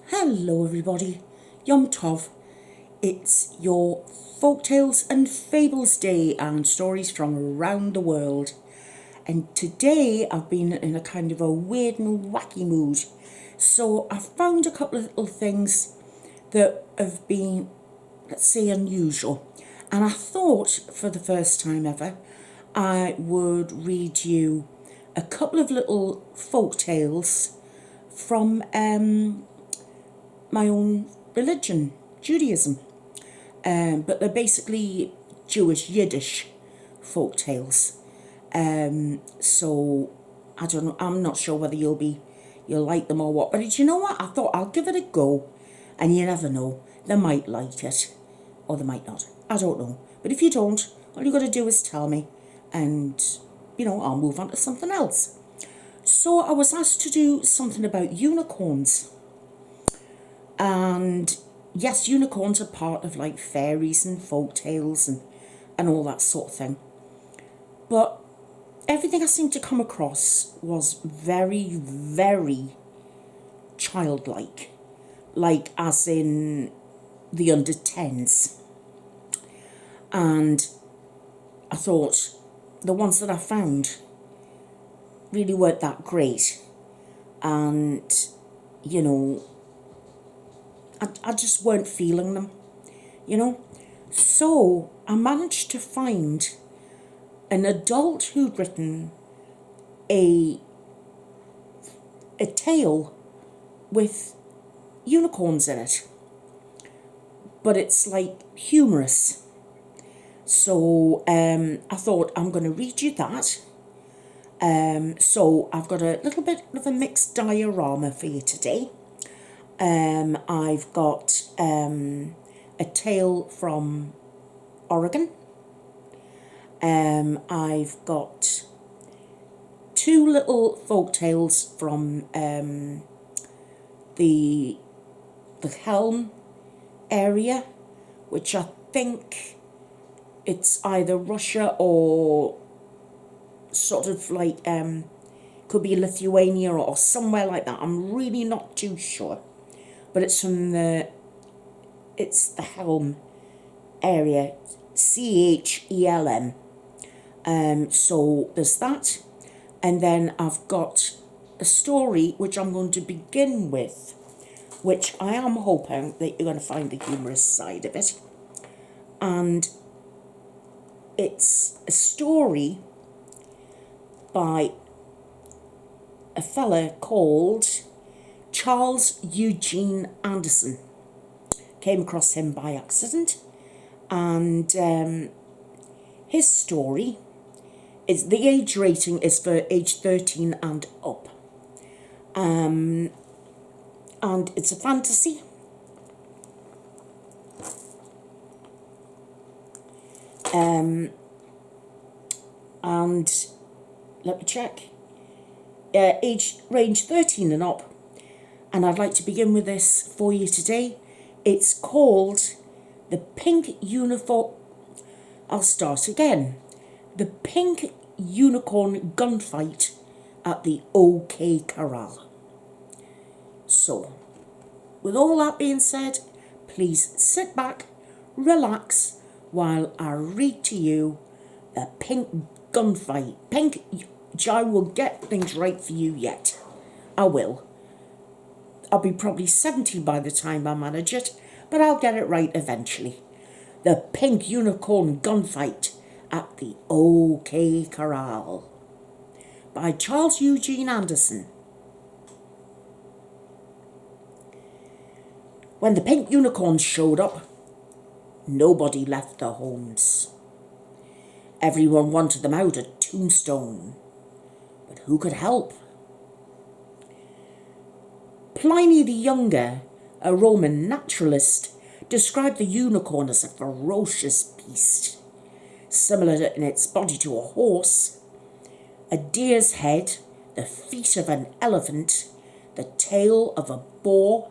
Hello everybody, Yom Tov. It's your Folk Tales and Fables Day and stories from around the world. And today I've been in a kind of a weird and wacky mood. So I found a couple of little things that have been, let's say, unusual. And I thought for the first time ever, I would read you a couple of little folk tales from my own religion, Judaism. But they're basically Jewish Yiddish folk tales. So I don't know. I'm not sure whether you'll like them or what. But do you know what? I thought I'll give it a go, and you never know. They might like it, or they might not. I don't know. But if you don't, all you got to do is tell me, and I'll move on to something else. So I was asked to do something about unicorns. And yes, unicorns are part of like fairies and folk tales and all that sort of thing. But everything I seemed to come across was very, very childlike. Like as in the under 10s. And I thought the ones that I found really weren't that great. And, I just weren't feeling them, So I managed to find an adult who'd written a tale with unicorns in it. But it's like humorous. So I thought I'm going to read you that. So I've got a little bit of a mixed diorama for you today. I've got a tale from Oregon. I've got two little folk tales from the Helm area, which I think it's either Russia or sort of like could be Lithuania or somewhere like that. I'm really not too sure. But it's from the Helm area, CHELM. So there's that. And then I've got a story which I'm going to begin with, which I am hoping that you're going to find the humorous side of it. And it's a story by a fella called Charles Eugene Anderson. Came across him by accident, and his story is, the age rating is for age 13 and up, and it's a fantasy. And let me check. Age range 13 and up. And I'd like to begin with this for you today. It's called The Pink Uniform. I'll start again. The Pink Unicorn Gunfight at the OK Corral. So, with all that being said, please sit back, relax, while I read to you The Pink Gunfight. I will get things right for you yet. I will. I'll be probably 70 by the time I manage it, but I'll get it right eventually. The Pink Unicorn Gunfight at the OK Corral by Charles Eugene Anderson. When the pink unicorns showed up, nobody left their homes. Everyone wanted them out at Tombstone, but who could help? Pliny the Younger, a Roman naturalist, described the unicorn as a ferocious beast, similar in its body to a horse, a deer's head, the feet of an elephant, the tail of a boar,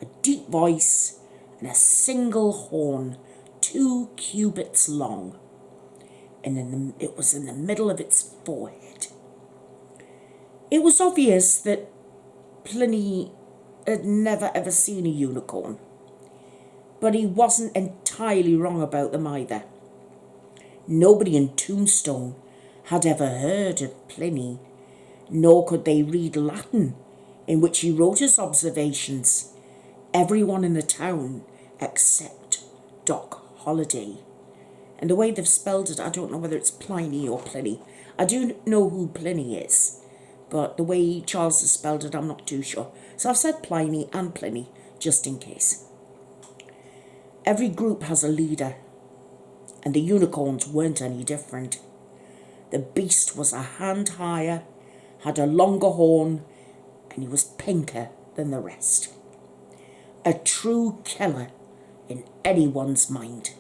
a deep voice, and a single horn 2 cubits long, and it was in the middle of its forehead. It was obvious that Pliny had never ever seen a unicorn. But he wasn't entirely wrong about them either. Nobody in Tombstone had ever heard of Pliny, nor could they read Latin, in which he wrote his observations. Everyone in the town except Doc Holliday. And the way they've spelled it, I don't know whether it's Pliny or Pliny. I do know who Pliny is, but the way Charles has spelled it, I'm not too sure. So I've said Pliny and Pliny, just in case. Every group has a leader, and the unicorns weren't any different. The beast was a hand higher, had a longer horn, and he was pinker than the rest. A true killer in anyone's mind.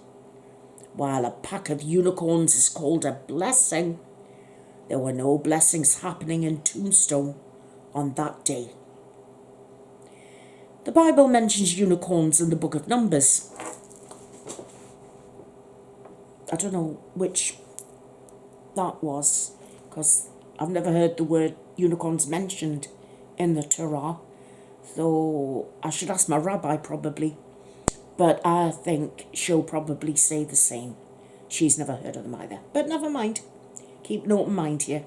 While a pack of unicorns is called a blessing, there were no blessings happening in Tombstone on that day. The Bible mentions unicorns in the book of Numbers. I don't know which that was, because I've never heard the word unicorns mentioned in the Torah, so I should ask my rabbi probably, but I think she'll probably say the same. She's never heard of them either, but never mind. Keep an open mind here.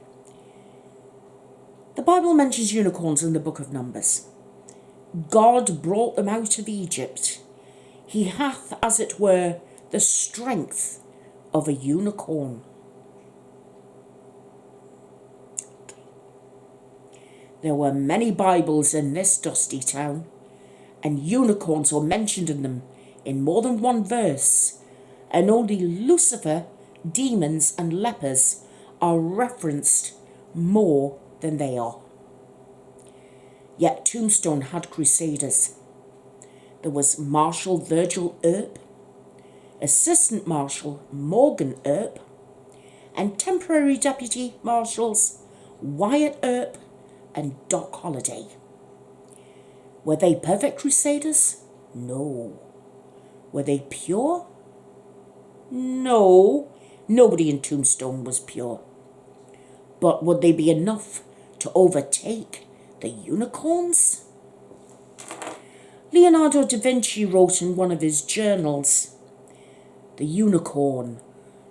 The Bible mentions unicorns in the book of Numbers. God brought them out of Egypt. He hath, as it were, the strength of a unicorn. There were many Bibles in this dusty town, and unicorns were mentioned in them in more than one verse, and only Lucifer, demons and lepers are referenced more than they are. Yet Tombstone had crusaders. There was Marshal Virgil Earp, Assistant Marshal Morgan Earp, and temporary Deputy Marshals Wyatt Earp and Doc Holliday. Were they perfect crusaders? No. Were they pure? No. Nobody in Tombstone was pure. But would they be enough to overtake the unicorns? Leonardo da Vinci wrote in one of his journals, "The unicorn,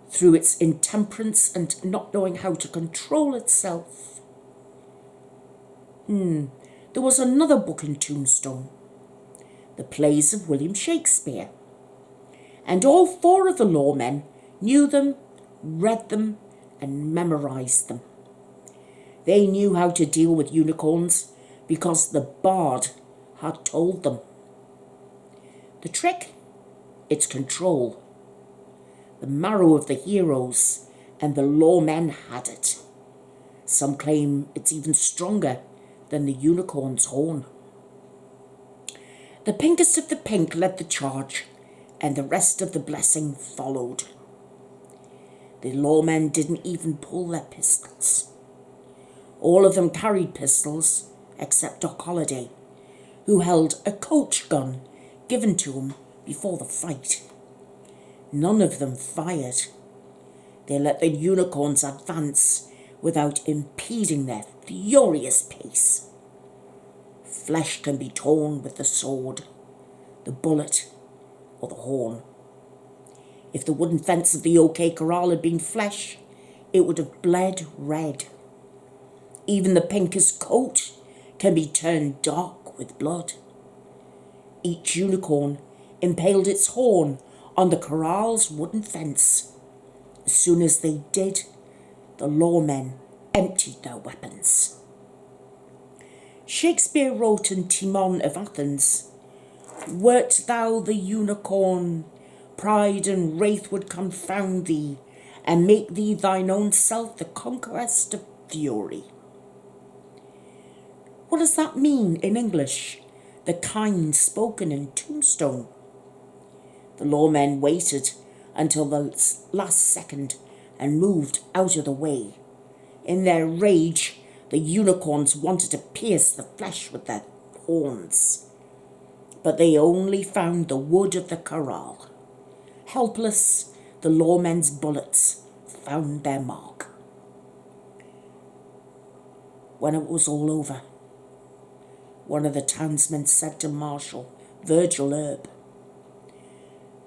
through its intemperance and not knowing how to control itself." There was another book in Tombstone, the plays of William Shakespeare, and all four of the lawmen knew them, read them, and memorised them. They knew how to deal with unicorns because the bard had told them. The trick? It's control. The marrow of the heroes and the lawmen had it. Some claim it's even stronger than the unicorn's horn. The pinkest of the pink led the charge, and the rest of the blessing followed. The lawmen didn't even pull their pistols. All of them carried pistols, except Doc Holliday, who held a coach gun given to him before the fight. None of them fired. They let the unicorns advance without impeding their furious pace. Flesh can be torn with the sword, the bullet, or the horn. If the wooden fence of the OK Corral had been flesh, it would have bled red. Even the pinkest coat can be turned dark with blood. Each unicorn impaled its horn on the corral's wooden fence. As soon as they did, the lawmen emptied their weapons. Shakespeare wrote in Timon of Athens, "Wert thou the unicorn, pride and wrath would confound thee, and make thee thine own self the conquest of fury." What does that mean in English? The kind spoken in Tombstone. The lawmen waited until the last second and moved out of the way. In their rage, the unicorns wanted to pierce the flesh with their horns. But they only found the wood of the corral. Helpless, the lawmen's bullets found their mark. When it was all over, one of the townsmen said to Marshal Virgil Earp.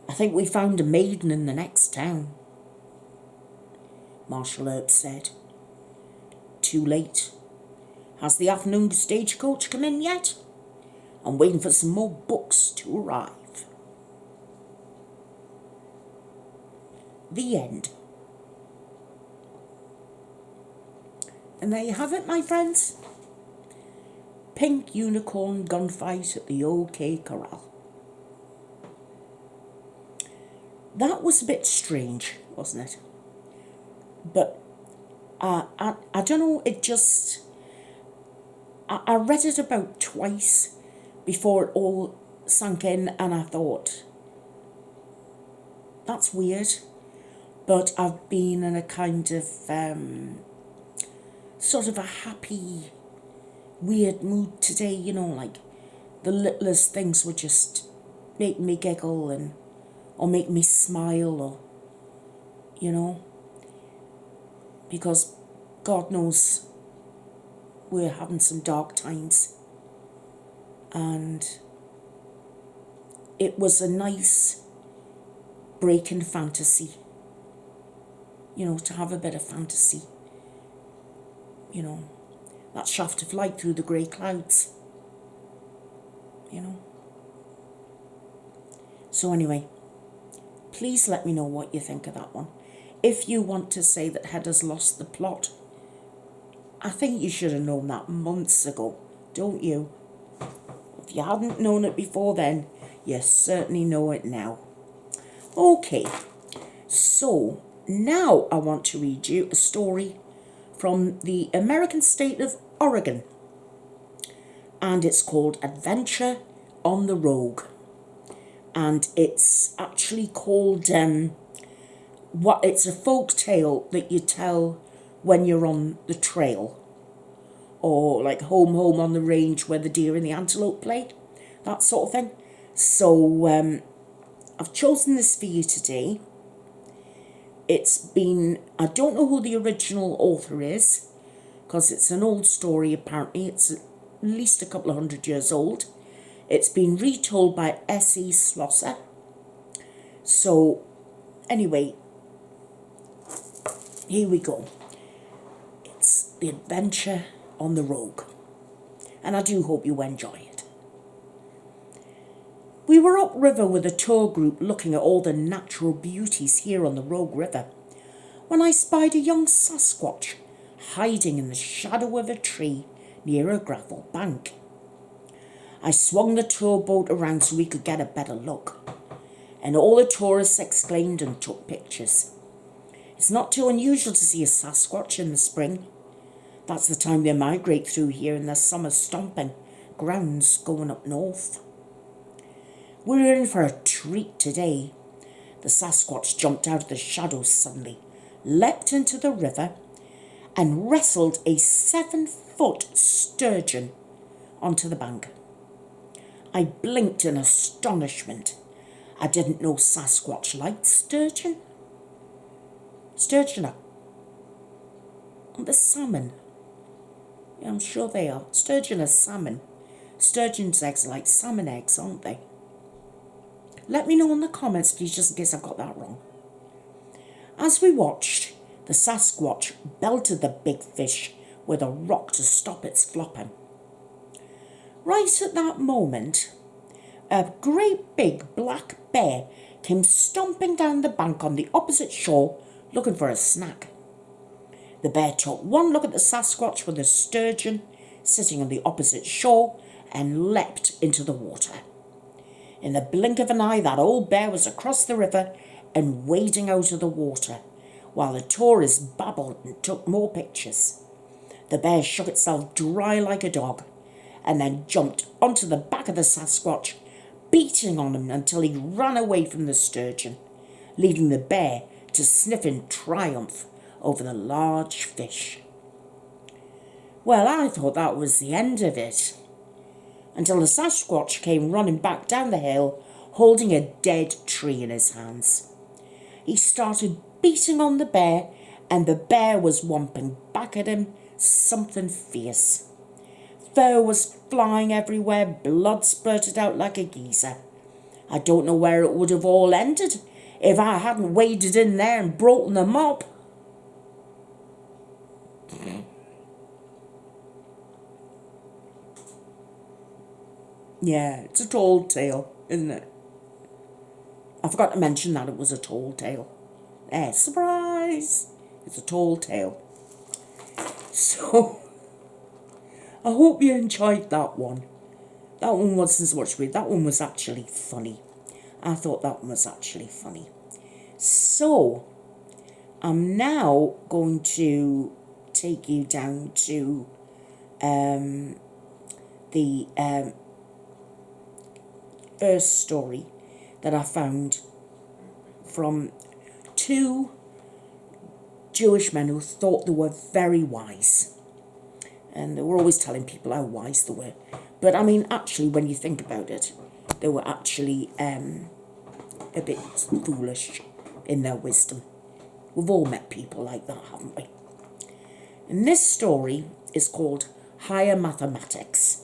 I think we found a maiden in the next town. Marshal Earp said. Too late. Has the afternoon stagecoach come in yet? I'm waiting for some more books to arrive. The end. And there you have it, my friends. Pink Unicorn Gunfight at the OK Corral. That was a bit strange, wasn't it? But I don't know, it just... I read it about twice before it all sank in, and I thought, that's weird. But I've been in a kind of sort of a happy, weird mood today, you know, like the littlest things would just make me giggle and or make me smile, or, you know, because God knows we're having some dark times, and it was a nice break in fantasy, you know, to have a bit of fantasy, you know, that shaft of light through the grey clouds, you know. So anyway, please let me know what you think of that one. If you want to say that Hedda's lost the plot, I think you should have known that months ago, don't you? If you hadn't known it before then, you certainly know it now. Okay, so now I want to read you a story from the American state of Oregon, and it's called Adventure on the Rogue. And it's actually called, it's a folk tale that you tell when you're on the trail, or like Home, Home on the Range where the deer and the antelope play, that sort of thing. So I've chosen this for you today. It's been, I don't know who the original author is, because it's an old story apparently. It's at least a couple of 100 years old. It's been retold by S.E. Slosser. So, anyway, here we go. It's The Adventure on the Rogue. And I do hope you enjoy it. We were upriver with a tour group looking at all the natural beauties here on the Rogue River, when I spied a young Sasquatch hiding in the shadow of a tree near a gravel bank. I swung the tour boat around so we could get a better look, and all the tourists exclaimed and took pictures. It's not too unusual to see a Sasquatch in the spring. That's the time they migrate through here in their summer stomping grounds going up north. We're in for a treat today. The Sasquatch jumped out of the shadows suddenly, leapt into the river, and wrestled a 7-foot sturgeon onto the bank. I blinked in astonishment. I didn't know Sasquatch liked sturgeon. Sturgeon are the salmon. Yeah, I'm sure they are. Sturgeon are salmon. Sturgeon's eggs are like salmon eggs, aren't they? Let me know in the comments, please, just in case I've got that wrong. As we watched, the Sasquatch belted the big fish with a rock to stop its flopping. Right at that moment, a great big black bear came stomping down the bank on the opposite shore looking for a snack. The bear took one look at the Sasquatch with the sturgeon sitting on the opposite shore and leapt into the water. In the blink of an eye, that old bear was across the river and wading out of the water, while the tourists babbled and took more pictures. The bear shook itself dry like a dog, and then jumped onto the back of the Sasquatch, beating on him until he ran away from the sturgeon, leaving the bear to sniff in triumph over the large fish. Well, I thought that was the end of it, until the Sasquatch came running back down the hill, holding a dead tree in his hands. He started beating on the bear, and the bear was whomping back at him something fierce. Fur was flying everywhere, blood spurted out like a geezer. I don't know where it would have all ended if I hadn't waded in there and brought them up. Yeah, it's a tall tale, isn't it? I forgot to mention that it was a tall tale. Surprise! It's a tall tale. So, I hope you enjoyed that one. That one wasn't so much weird. That one was actually funny. I thought that one was actually funny. So, I'm now going to take you down to the first story that I found from two Jewish men who thought they were very wise. And they were always telling people how wise they were. But I mean, actually, when you think about it, they were actually a bit foolish in their wisdom. We've all met people like that, haven't we? And this story is called Higher Mathematics.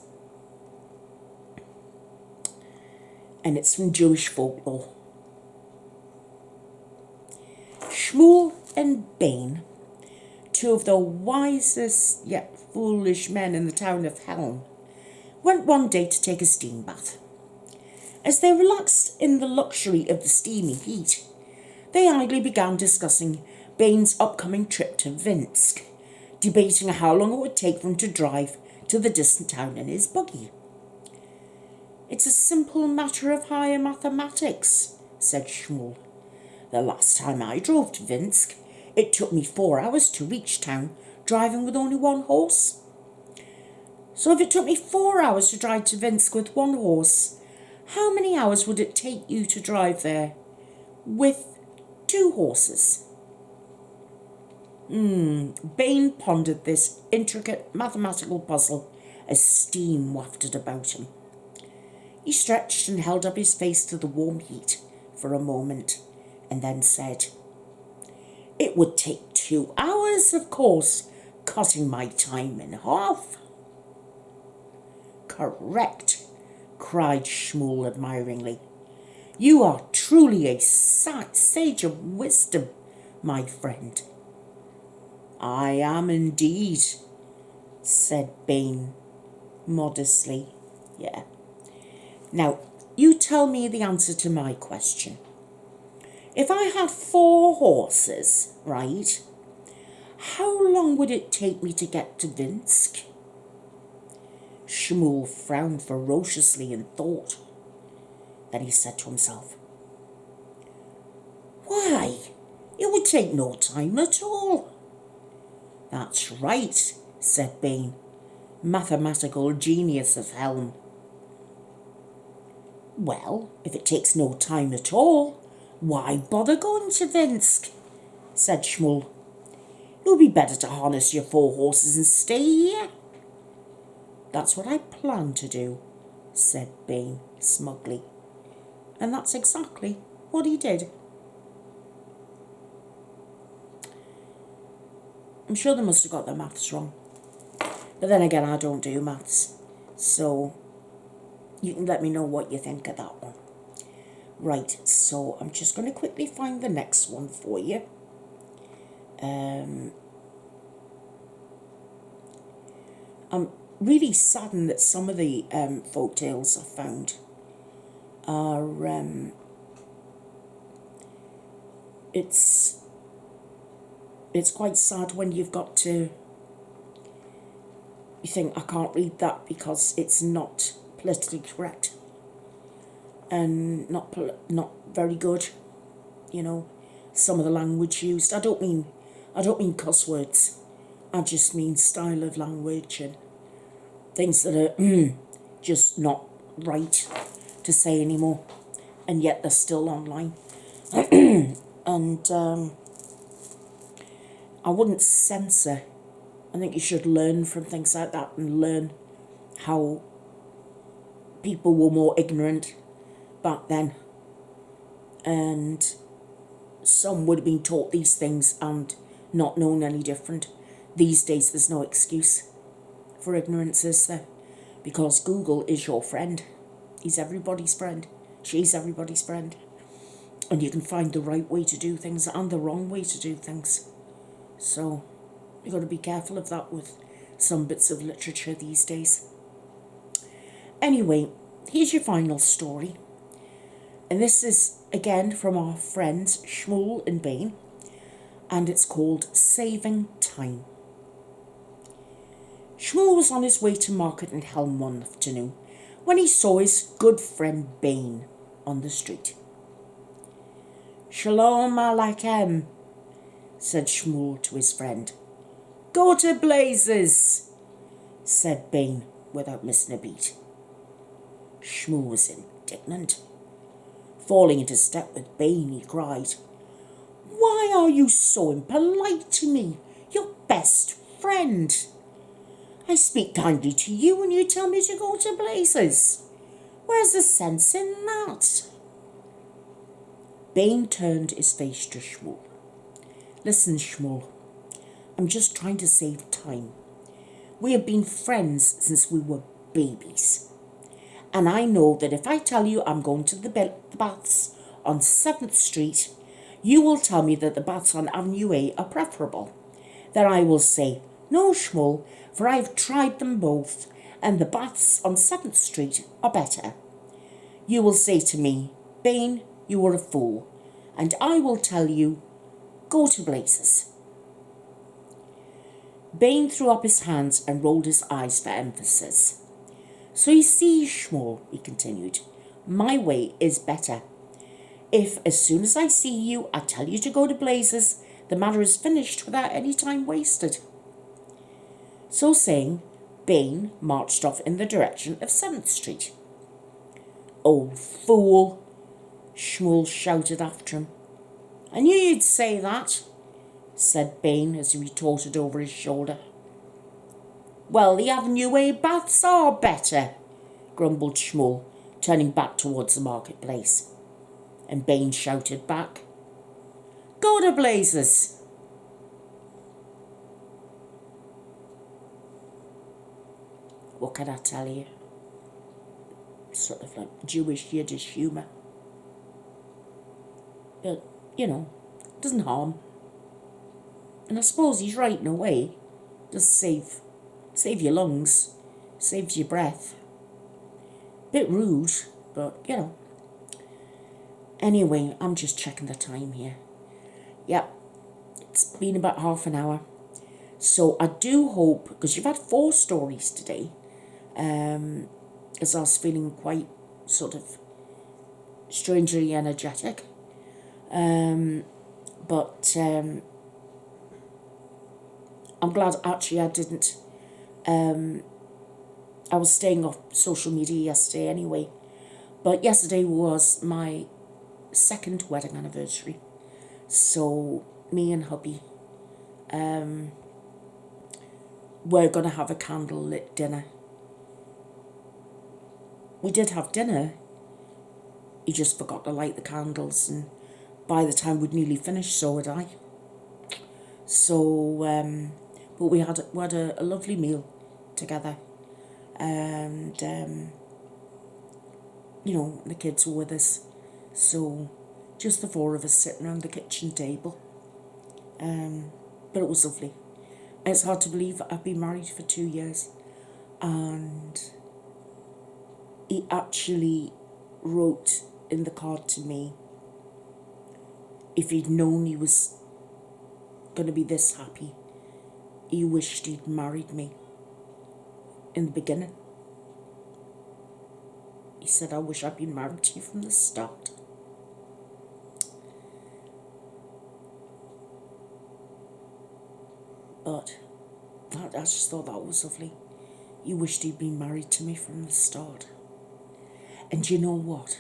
And it's from Jewish folklore. Shmuel and Bain, two of the wisest yet foolish men in the town of Helm, went one day to take a steam bath. As they relaxed in the luxury of the steamy heat, they idly began discussing Bain's upcoming trip to Vinsk, debating how long it would take them to drive to the distant town in his buggy. "It's a simple matter of higher mathematics," said Shmuel. "The last time I drove to Vinsk, it took me 4 hours to reach town, driving with only one horse. So if it took me 4 hours to drive to Vinsk with one horse, how many hours would it take you to drive there with 2 horses?" Bain pondered this intricate mathematical puzzle as steam wafted about him. He stretched and held up his face to the warm heat for a moment, and then said, "It would take 2 hours, of course, cutting my time in half." "Correct," cried Shmuel admiringly. "You are truly a sage of wisdom, my friend." "I am indeed," said Bain modestly. "Yeah. Now, you tell me the answer to my question. If I had 4 horses, right, how long would it take me to get to Vinsk?" Shmuel frowned ferociously in thought. Then he said to himself, "Why, it would take no time at all." "That's right," said Bain, mathematical genius of Helm. "Well, if it takes no time at all, why bother going to Vinsk?" said Shmuel. "It would be better to harness your 4 horses and stay here." "That's what I plan to do," said Bain smugly. And that's exactly what he did. I'm sure they must have got their maths wrong. But then again, I don't do maths. So you can let me know what you think of that one. Right, so I'm just going to quickly find the next one for you. I'm really saddened that some of the folk tales I found are it's quite sad when you've got to, you think, I can't read that because it's not politically correct and not very good, you know, some of the language used. I don't mean cuss words. I just mean style of language and things that are just not right to say anymore, and yet they're still online. And I wouldn't censor. I think you should learn from things like that and learn how people were more ignorant back then. And some would have been taught these things and not known any different. These days there's no excuse for ignorance, is there? because Google is your friend. He's everybody's friend. She's everybody's friend. And you can find the right way to do things and the wrong way to do things. So you've got to be careful of that with some bits of literature these days. Anyway, here's your final story. And this is, again, from our friends Shmuel and Bain. And it's called Saving Time. Shmuel was on his way to market in Helm one afternoon when he saw his good friend Bain on the street. "Shalom Aleichem," said Shmuel to his friend. "Go to blazes," said Bain without missing a beat. Shmuel was indignant. Falling into step with Bain, he cried, "Why are you so impolite to me, your best friend? I speak kindly to you and you tell me to go to blazes. Where's the sense in that?" Bain turned his face to Shmuel. "Listen, Shmuel, I'm just trying to save time. We have been friends since we were babies. And I know that if I tell you I'm going to the baths on 7th Street, you will tell me that the baths on Avenue A are preferable. Then I will say, 'No, Shmuel, for I have tried them both, and the baths on 7th Street are better.' You will say to me, 'Bain, you are a fool,' and I will tell you, 'Go to blazes.'" Bain threw up his hands and rolled his eyes for emphasis. "So you see, Shmuel," he continued, "my way is better. If, as soon as I see you, I tell you to go to blazes, the matter is finished without any time wasted." So saying, Bain marched off in the direction of 7th Street. "Old fool," Shmuel shouted after him. "I knew you'd say that," said Bain as he retorted over his shoulder. "Well, the Avenue A baths are better," grumbled Shmuel, turning back towards the marketplace. And Bain shouted back, "Go to blazes." What can I tell you? Sort of like Jewish Yiddish humour. But, doesn't harm. And I suppose he's right in a way. Does save your lungs, saves your breath. Bit rude, but, Anyway, I'm just checking the time here. Yep, it's been about half an hour. So I do hope, because you've had 4 stories today, as I was feeling quite sort of strangely energetic. But I'm glad actually I didn't. I was staying off social media yesterday anyway. But yesterday was my 2nd wedding anniversary. So me and hubby, we're going to have a candlelit dinner. We did have dinner. He just forgot to light the candles, and by the time we'd nearly finished, so had I. So, but we had a lovely meal together, and the kids were with us, so just the 4 of us sitting around the kitchen table. But it was lovely. It's hard to believe I've been married for 2 years, and he actually wrote in the card to me, if he'd known he was going to be this happy, he wished he'd married me in the beginning. He said, "I wish I'd been married to you from the start." But I just thought that was lovely. He wished he'd been married to me from the start. And you know what?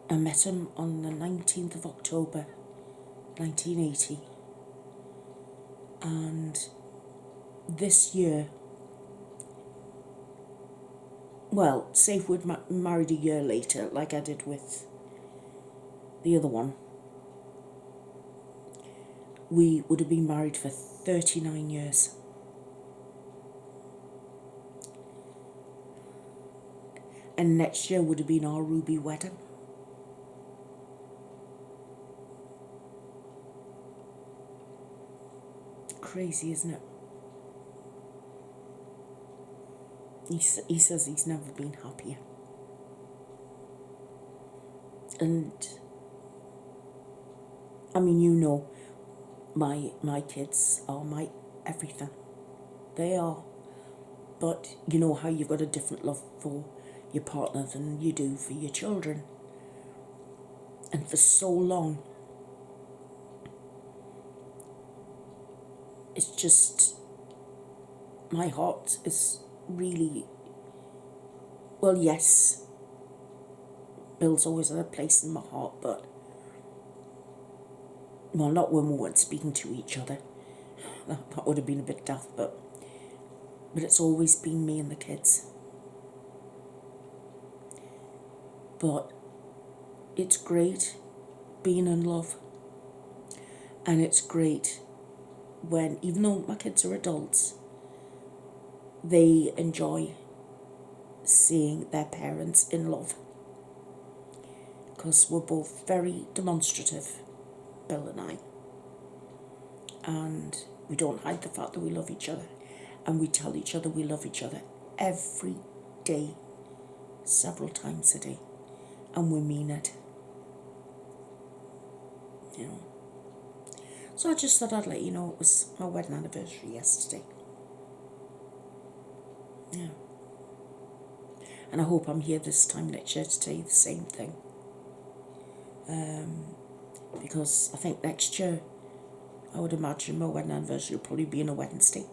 I met him on the 19th of October, 1980. And this year, well, say if we'd married a year later, like I did with the other one, we would have been married for 39 years. And next year would have been our ruby wedding. Crazy, isn't it? He says he's never been happier. And I mean, you know, my kids are my everything. They are. But you know how you've got a different love for your partner than you do for your children. And for so long, it's just, my heart is really, well, yes, Bill's always had a place in my heart, but, well, not when we weren't speaking to each other. That would have been a bit daft, but it's always been me and the kids. But it's great being in love. And it's great when, even though my kids are adults, they enjoy seeing their parents in love. Because we're both very demonstrative, Bill and I. And we don't hide the fact that we love each other. And we tell each other we love each other every day, several times a day. And we mean it. You know. So I just thought I'd let you know it was my wedding anniversary yesterday. Yeah. And I hope I'm here this time next year to tell you the same thing. Because I think next year, I would imagine my wedding anniversary will probably be on a Wednesday.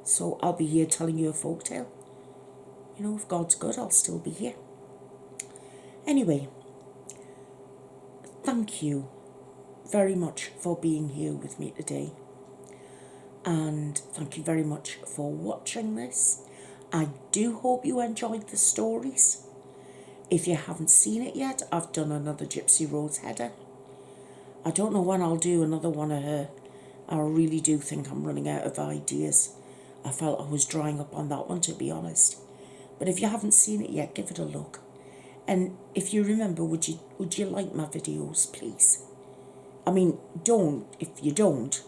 So I'll be here telling you a folk tale. You know, if God's good, I'll still be here. Anyway, thank you very much for being here with me today. And thank you very much for watching this. I do hope you enjoyed the stories. If you haven't seen it yet, I've done another Gypsy Rose header. I don't know when I'll do another one of her. I really do think I'm running out of ideas. I felt I was drying up on that one, to be honest. But if you haven't seen it yet, give it a look. And if you remember, would you like my videos, please? I mean, don't if you don't,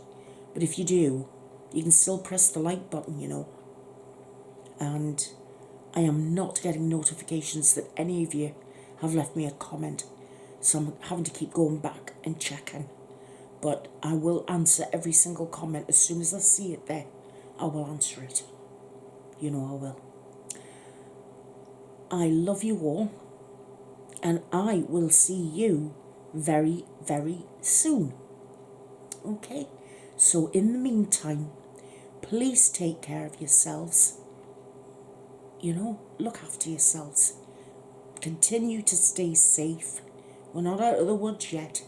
but if you do, you can still press the like button, you know. And I am not getting notifications that any of you have left me a comment, so I'm having to keep going back and checking. But I will answer every single comment as soon as I see it there. I will answer it. You know I will. I love you all, and I will see you very, very soon. Okay? So in the meantime, please take care of yourselves. You know, look after yourselves. Continue to stay safe. We're not out of the woods yet.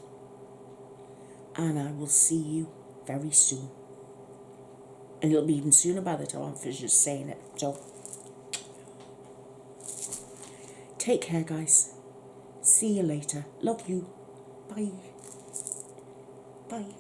And I will see you very soon. And it'll be even sooner by the time I'm finished saying it. So, take care, guys. See you later. Love you. Bye. Bye.